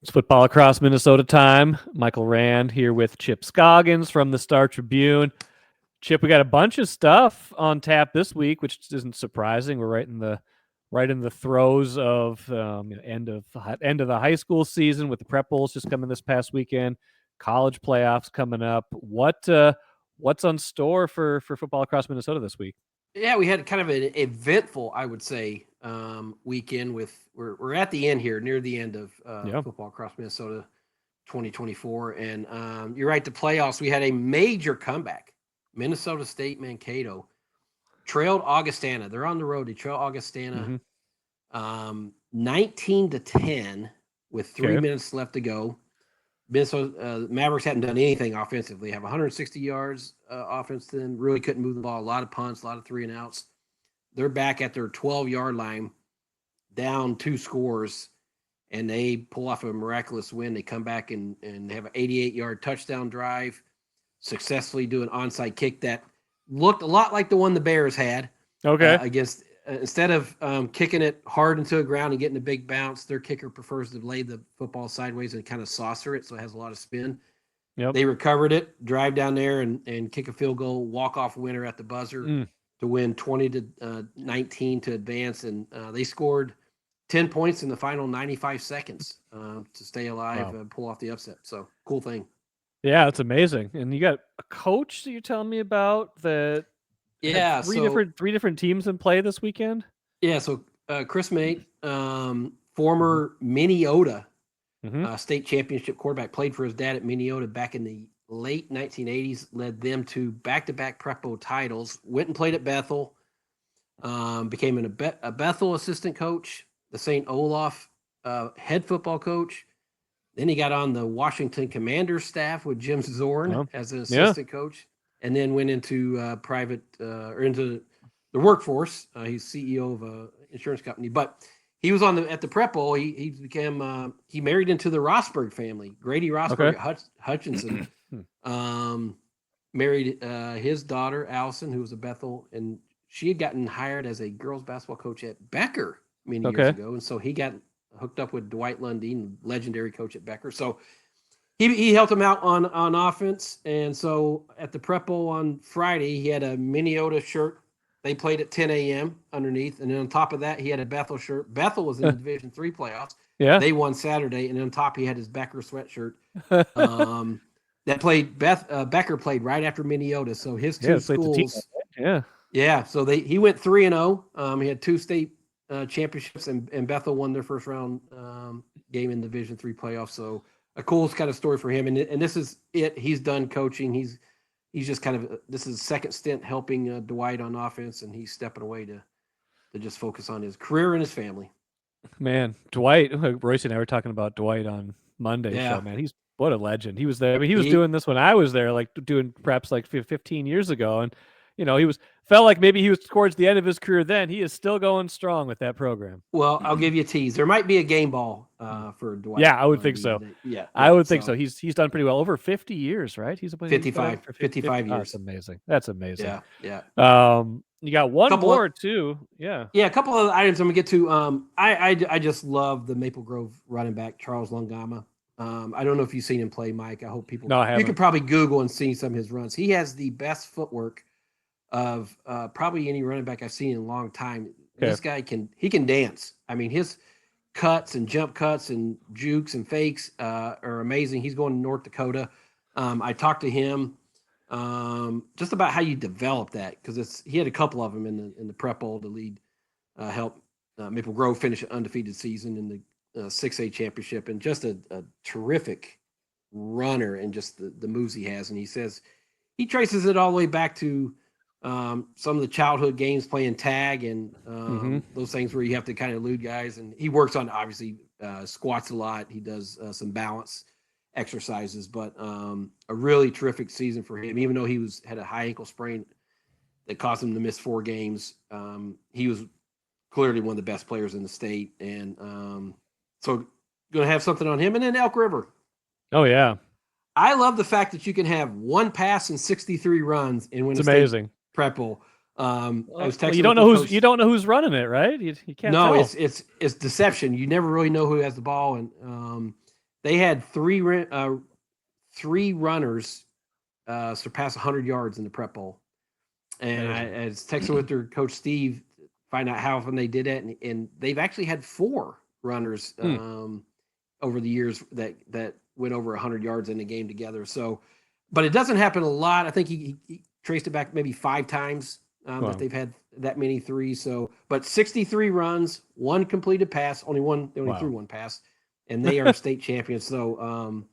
It's football across Minnesota time. Michael Rand here with Chip Scoggins from the Star Tribune. Chip, we got a bunch of stuff on tap this week, which isn't surprising. We're right in the throes of end of the high school season with the prep bowls just coming this past weekend, college playoffs coming up. What's on store for football across Minnesota this week? Yeah, we had kind of an eventful, I would say, weekend. We're at the end here, near the end of Yeah. football across Minnesota 2024, and you're right. The playoffs, we had a major comeback. Minnesota State Mankato trailed Augustana. They're on the road. They trail Augustana 19-10 with 3 minutes left to go. Minnesota Mavericks hadn't done anything offensively. Have 160 yards offense to them. Really couldn't move the ball. A lot of punts, a lot of 3-and-outs. They're back at their 12-yard line, down 2 scores, and they pull off a miraculous win. They come back and they have an 88-yard touchdown drive, successfully do an onside kick that looked a lot like the one the Bears had. Okay. Against instead of kicking it hard into the ground and getting a big bounce, their kicker prefers to lay the football sideways and kind of saucer it, so it has a lot of spin. Yep. They recovered it, drive down there and kick a field goal, walk-off winner at the buzzer to win 20-19 to advance, and they scored 10 points in the final 95 seconds to stay alive and pull off the upset. So, cool thing. Yeah, it's amazing. And you got a coach that you're telling me about that Yeah, three different teams in play this weekend. Yeah, so Chris Mate, former Minnesota state championship quarterback, played for his dad at Minnesota back in the late 1980s, led them to back-to-back Prep Bowl titles, went and played at Bethel, became a Bethel assistant coach, the St. Olaf head football coach. Then he got on the Washington Commanders staff with Jim Zorn as an assistant coach, and then went into into the workforce. He's CEO of an insurance company, but he was at the Prep Bowl. He became he married into the Rosberg family. Grady Rosberg Hutchinson married his daughter Allison, who was a Bethel, and she had gotten hired as a girls basketball coach at Becker many years ago, and so he got hooked up with Dwight Lundeen, legendary coach at Becker. So he helped him out on offense. And so at the Prep Bowl on Friday, he had a Minnesota shirt. They played at 10 a.m. underneath. And then on top of that, he had a Bethel shirt. Bethel was in the Division III playoffs. Yeah. They won Saturday. And on top, he had his Becker sweatshirt. That played Becker played right after Minnesota. So his two schools. Yeah. So he went 3-0. He had 2 state championships, and Bethel won their first round game in Division III playoffs. So a cool kind of story for him. And this is it. He's done coaching. He's just kind of this is his second stint helping Dwight on offense, and he's stepping away to just focus on his career and his family. Man, Dwight, Royce and I were talking about Dwight on Monday show. Man, what a legend. He was there. I mean, he was doing this when I was there, like doing preps like 15 years ago, and he felt like maybe he was towards the end of his career then. He is still going strong with that program. Well, I'll give you a tease. There might be a game ball for Dwight. Yeah, I would think so. I would think so. He's done pretty well. Over 50 years, right? He's 55 years. That's amazing. That's amazing. Yeah. You got one more too. Yeah. Yeah, a couple of items I'm going to get to. I just love the Maple Grove running back, Charles Lungama. I don't know if you've seen him play, Mike. I hope people. No, I haven't. You could probably Google and see some of his runs. He has the best footwork of probably any running back I've seen in a long time. Okay. This guy can dance. I mean, his cuts and jump cuts and jukes and fakes are amazing. He's going to North Dakota. I talked to him just about how you develop that, because he had a couple of them in the Prep Bowl to lead help Maple Grove finish an undefeated season in the 6A championship, and just a terrific runner, and just the moves he has. And he says he traces it all the way back to some of the childhood games playing tag and those things where you have to kind of elude guys. And he works on, obviously, squats a lot. He does some balance exercises, but a really terrific season for him. Even though he had a high ankle sprain that caused him to miss 4 games, he was clearly one of the best players in the state. And so going to have something on him. And then Elk River. Oh, yeah. I love the fact that you can have 1 pass and 63 runs and win. It's amazing. Prep Bowl. I was texting. You don't know who's running it, right? You can't. No, tell. it's deception. You never really know who has the ball, and they had three runners surpass 100 yards in the Prep Bowl. And I was texting with their coach Steve, find out how often they did it, and they've actually had 4 runners over the years that went over 100 yards in a game together. So, but it doesn't happen a lot. I think he traced it back maybe 5 times that they've had that many threes. So, but 63 runs, 1 completed pass, only threw 1 pass, and they are state champions. So,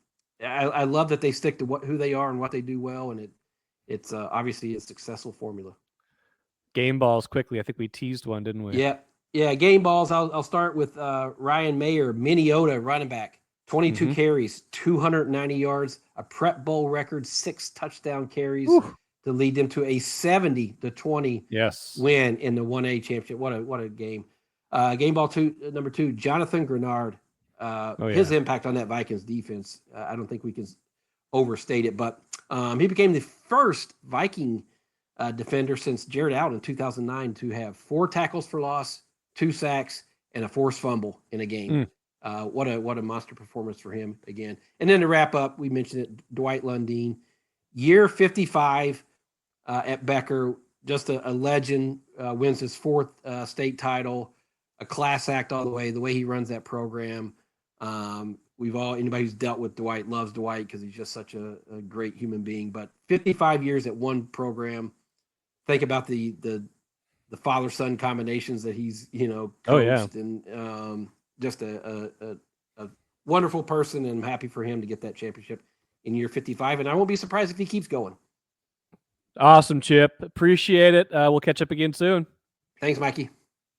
I love that they stick to who they are and what they do well, and it's obviously a successful formula. Game balls quickly. I think we teased one, didn't we? Yeah. Game balls. I'll start with Ryan Mayer, Minnesota running back, 22 carries, 290 yards, a Prep Bowl record, 6 touchdown carries to lead them to a 70-20 win in the 1A championship. What a game! Game ball number 2, Jonathan Grenard. His impact on that Vikings defense, I don't think we can overstate it, but he became the first Viking defender since Jared Allen in 2009 to have 4 tackles for loss, 2 sacks, and a forced fumble in a game. What a monster performance for him again. And then to wrap up, we mentioned it, Dwight Lundeen, year 55 at Becker, just a legend, wins his 4th state title, a class act all the way he runs that program. Anybody who's dealt with Dwight loves Dwight because he's just such a great human being. But 55 years at one program. Think about the father-son combinations that he's coached, and just a wonderful person, and I'm happy for him to get that championship in year 55. And I won't be surprised if he keeps going. Awesome, Chip. Appreciate it. We'll catch up again soon. Thanks, Mikey.